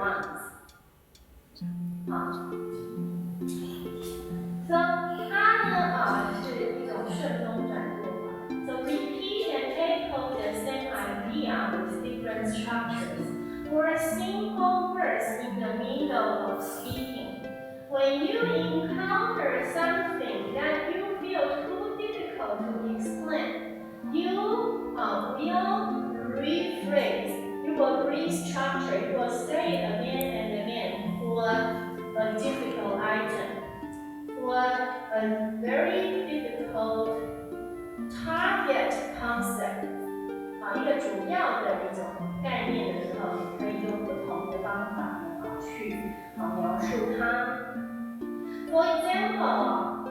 once. 它呢是一种顺风转做法。So repeat and echo the same idea with different structures. For a simple verse in the middle of speaking, when you encounter something that you feel too difficult to explain, you will rephrase, you will restructure, you will say it again and again for a difficult item, for a very difficult target concept. 一个主要的一种概念的时候，你可以用不同的方法去描述它。For example,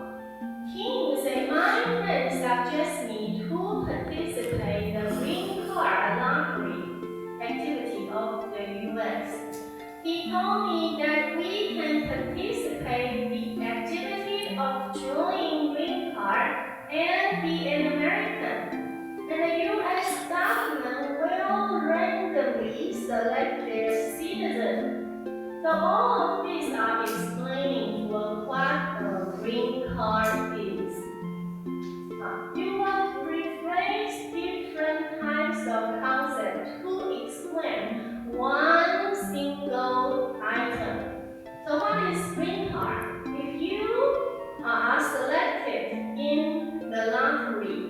Kim say, my friend suggests me to participate in the green card lottery activity of the US. He told me that we can participate in the activity of drawing green card and be an American. And the US government will randomly select their citizens. So all of these are explaining what a green card is. You will rephrase different types of concepts to explain one single item. So what is green card? If you are selected in the lottery,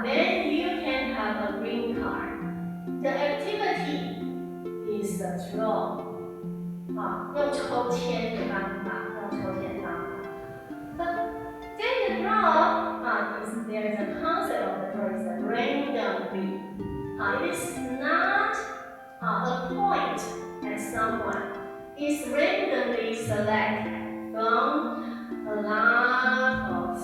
then you can have a green card. The activity is the draw. 用抽签的方法，So in the draw, there is a concept of the draw is randomly. It is not a point at someone. It's randomly selected from a lot of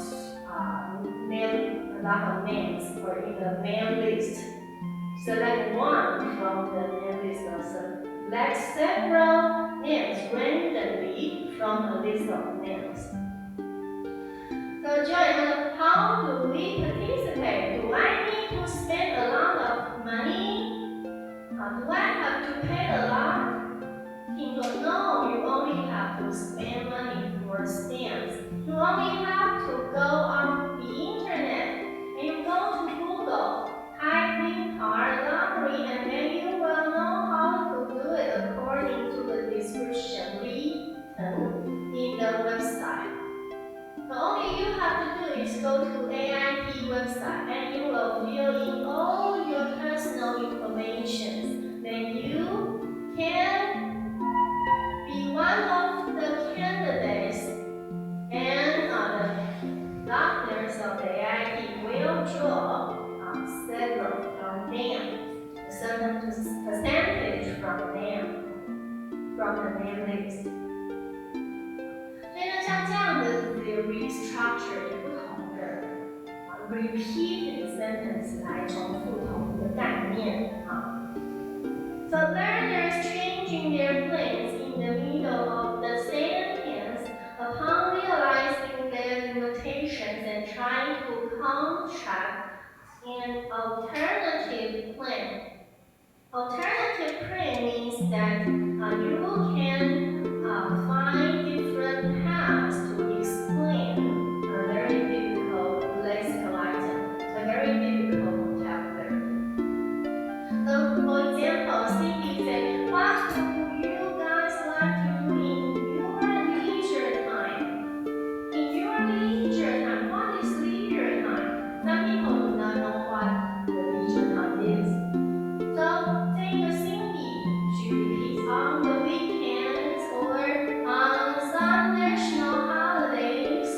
names or in the name list. Select one from the name list or select several names randomly from a list of names. So Joy, how do we participate? Do I need to spend a lot of money? Do I have to pay a lot? No, you only have to spend money for stamps. You only have to go on the internet and you go to Google, type green card lottery, and then you will know how to do it according to the description written in the website. The only you have to do is go to AIT website and you will fill in all your personal information. Then you can be one of the candidates, and the doctors of the AIT will draw several from them, a certain percentage from them, from the name list. 所以呢，像这样的 restructure 不同的repeated sentence 来重复同一个概念。So learners changing their plans in the middle of the sentence upon realizing their limitations and trying to construct an alternative plan. Alternative plan means that you can find different paths to explain a very difficult lexical item, a very difficult vocabulary. So, for example, Cindy said, what do you guys like to do in your leisure time? In your leisure time, what is leisure time? Some people do not know what the leisure time is. So, saying Cindy, she repeats on the weekends or on some national holidays.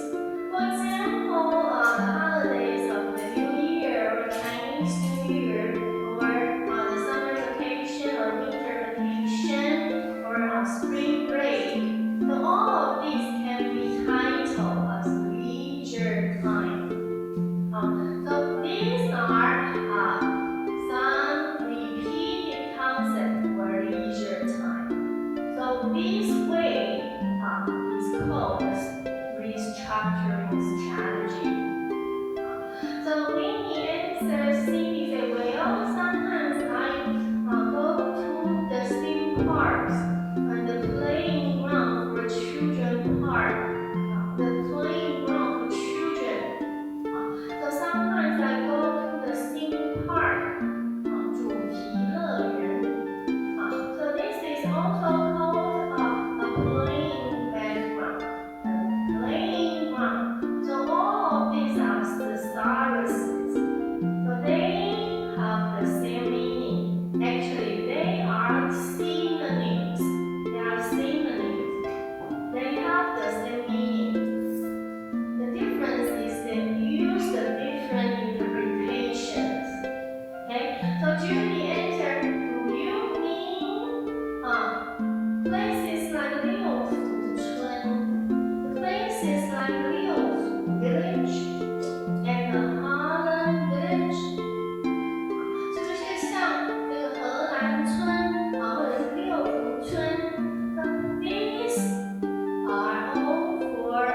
For example, the holidays of the New Year or Chinese New Year, or the summer vacation or winter vacation, or spring break. So all of these can be titled as leisure time. So these are some repeated concepts for leisure time. So this way is called restructuring strategy. So when he answers, Cindy said, well, sometimes I go to the theme parks also called a plain background and plain ground. So all of these are thesaurus. So they have the same meaning. Actually, they are synonyms. They are synonyms. They have the same meaning. The difference is they use the different interpretations. Okay, so Judy answered, do you mean places like Liufu places like Liufu village and the Harlem village？ 是不是像这个荷兰村或者是六福村？那 these are all for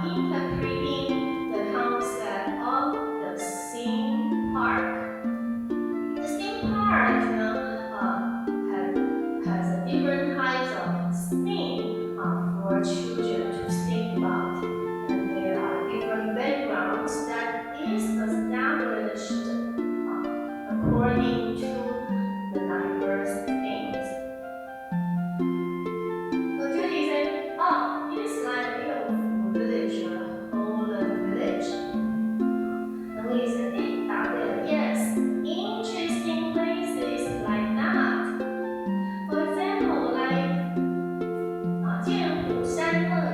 interpreting the concept of the theme park. The theme park has different types of theme for children to think about, and there are different backgrounds that is established according to the diverse themes. So Judy said, oh, it is like a village or a whole village. And we said, yes, interesting places like that. For example, like 剑湖山乐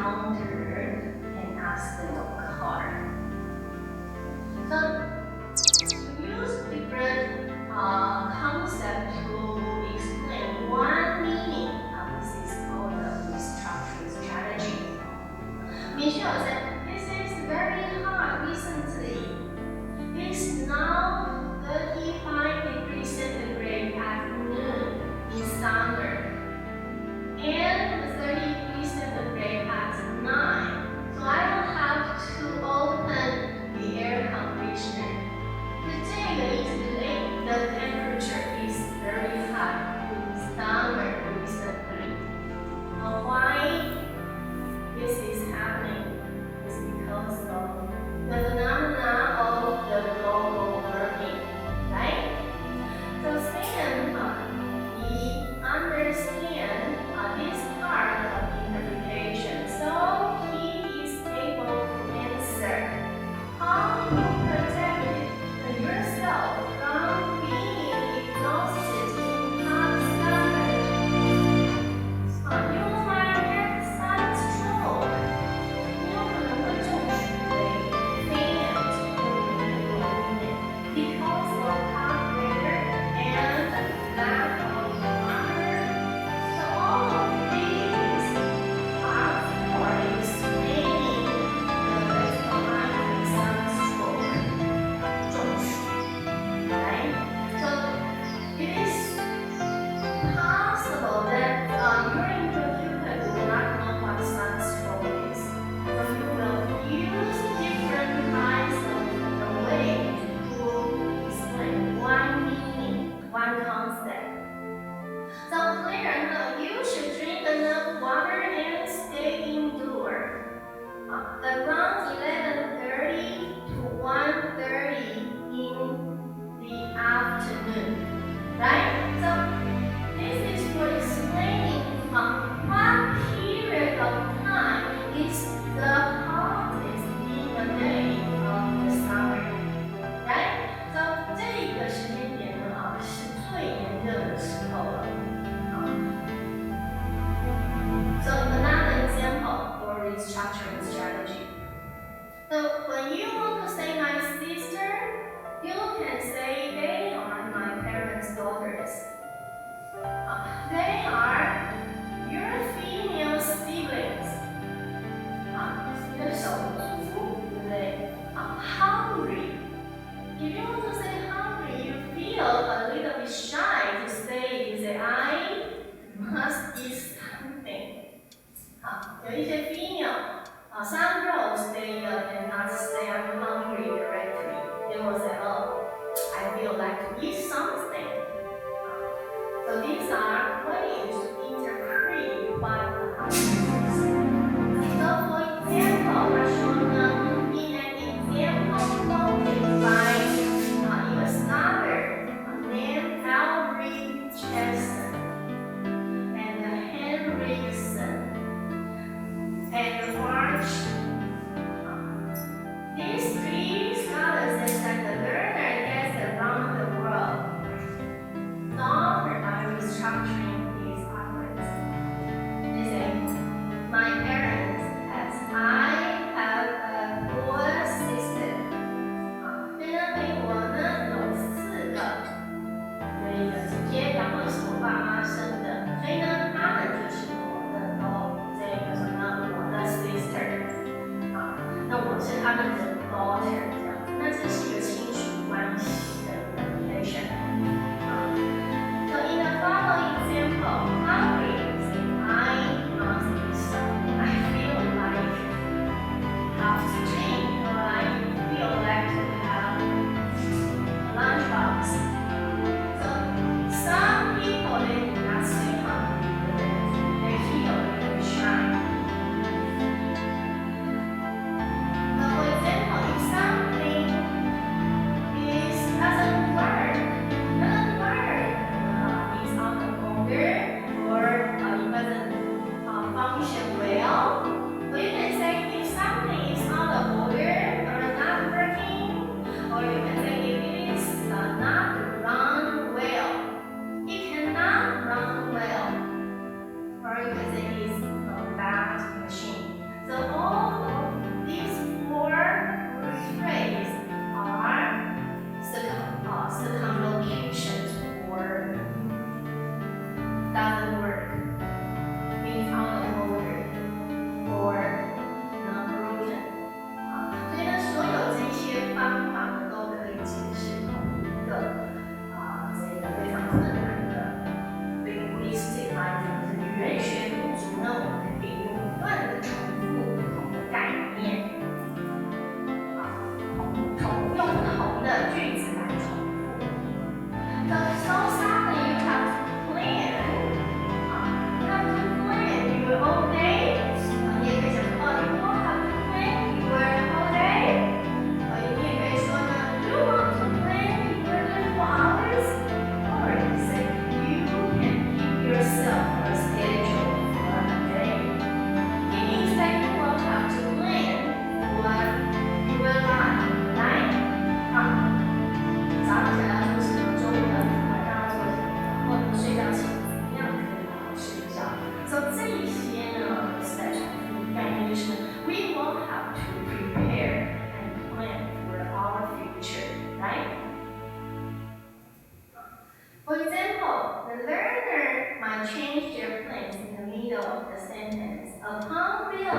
encountered an accident car. So we use different concepts to explain one meaning. This is called the restructuring strategy. Michelle said, this is very hard recently. It's now 35 degrees centigrade at noon in summer and 30 degrees centigrade at night. So I will have to open the air conditioner. The temperature is very high in summer recently. Why this is happening is because of the phenomena of the global warming, right? So Sam, he understands this part of interpretation, so he is able to answer how to protect yourself from being exhausted in hot summer. You might get sunstroke. 你有可能会中暑被 faint because of hot weather and lack of water. So all of these are for explaining the risk behind sunstroke, 中暑, right? So it is possible that your interviewer will not know what sunstroke is. So you will use different kinds of the way to explain one meaning, one concept. So Claire, you should drink enough water and stay indoors. Around 11:30 to 1:30 in the afternoon, right? So this is for explaining what period of time is the hottest in the day of the summer, right? So 这个时间点呢是最炎热的时候了。So another example for restructuring strategy. So when you want to say my sister, you can say they are my parents' daughters. They are your female siblings. 你的手足，对不对？Hungry. If you want to say hungry, you feel a little bit shy to say. You say I must eat something. 有一些 female, some girls they cannot say I'm hungry directly. They will say, oh, I feel like to eat something. So these are ways to interpret what the husband is. So for example, Rashona, in an example quoted by a scholar named Albert Jackson and Henriksen and March. These three scholars said that the learner gets around the world not by restructuring these outlets. They say, my parents, as I have a four sister. 所以呢，美国呢有4个，有一个姐姐，然后是我爸妈生的，所以呢，他们就是我的这个什么，我的 sister。那我是他们的 daughter 这样子，那这是一个亲属关系的 relation。So in the following example, hungry say I must eat something. I feel like have to drink, or I feel like to have a lunchbox. So some people they do not say hungry, but they feel very shy. So for example.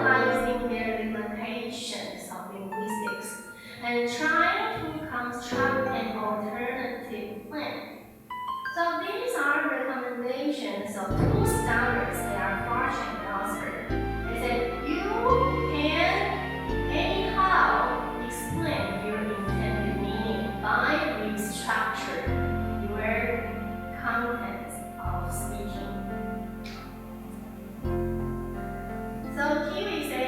realizing their limitations of linguistics and trying to construct an alternative plan. So these are recommendations of two standards that are Fortune authored. They said you can anyhow explain your intended meaning by restructuring your content of speaking. So Kiwi say,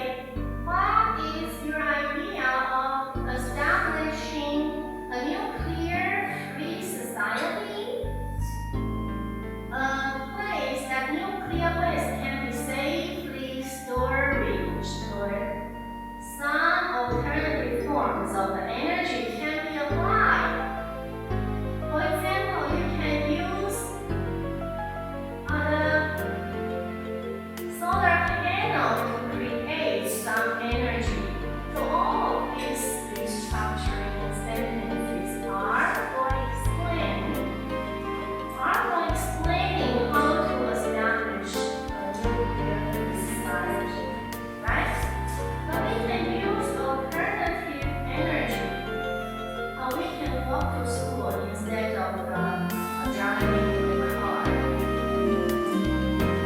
what is your idea of establishing a nuclear-free society? A place that nuclear waste can be safely storage or some alternative forms of energy can be applied. For example, you can use solar panel to create some energy. So all of these restructuring sentences are for explaining how to establish a nuclear society, right? So we can use alternative energy. We can walk to school instead of driving in the car.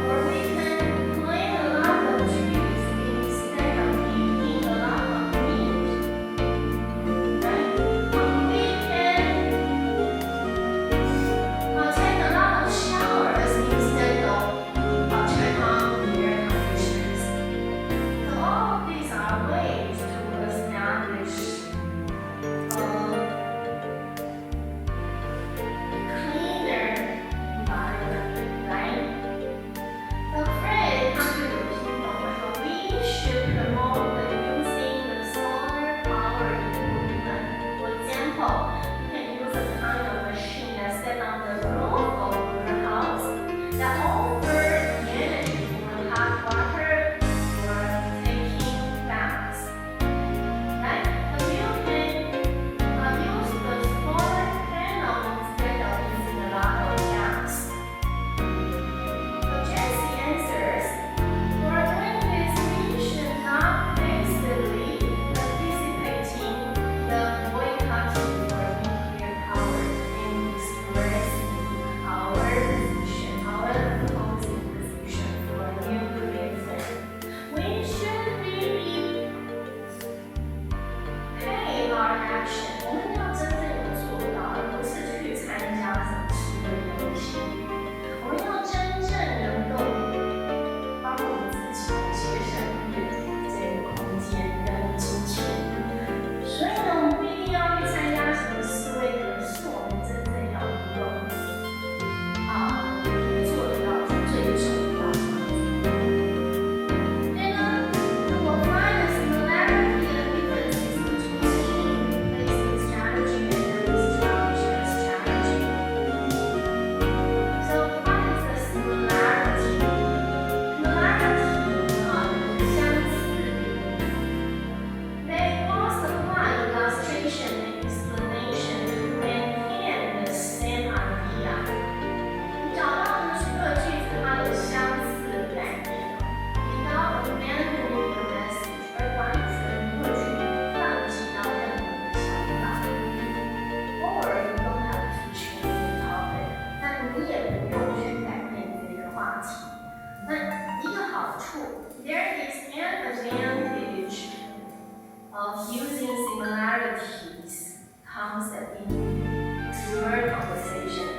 Or we can plant a lot of trees instead of eating a lot of meat. Right? We can take a lot of showers instead of turn on the air conditioners. So all of these are ways to establish cleaner environment, right? So Fred contributed we should promote the using the solar power equipment. For example, you can use a kind of machine that set on the roof of your house that offers the energy for hot water or taking baths. Right? So you can use the solar panel instead of using a lot of gas. So Jessie answers, for doing this, we should not hastily anticipating the boycotting for nuclear power and expressing our opposing position for a nuclear threat. We should really pay our action. 我们要真正有做到，而不是去参加什么吃的游戏。我们要真正能够帮我们自己节省这个空间跟金钱。所以呢，我们不一定要去参加什么思维可是我们真正要能够做得到是最重要的。所以呢，如果 find the similarity and differences between replacement strategy and the restructure strategy. So what is the similarity? Similarity 相似点。They both supply illustration and explanation to maintain the same idea. 你找到的这个句子它有相似的概念，without abandoning the message， 而完全不会去放弃到任何的想法。偶尔you don't have to change the topic， 但你也不用去改变这个话题。那一个好处 ，there is an advantage of using similarities concept in your conversation,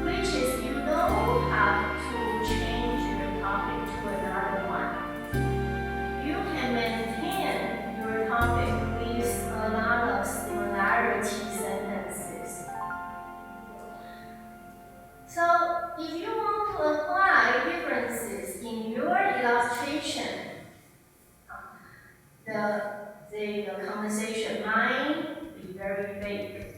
which is you don't have to change your topic to another one. You can maintain your topic with a lot of similarity sentences. So if you want to apply differences in your illustration, the conversation might be very vague.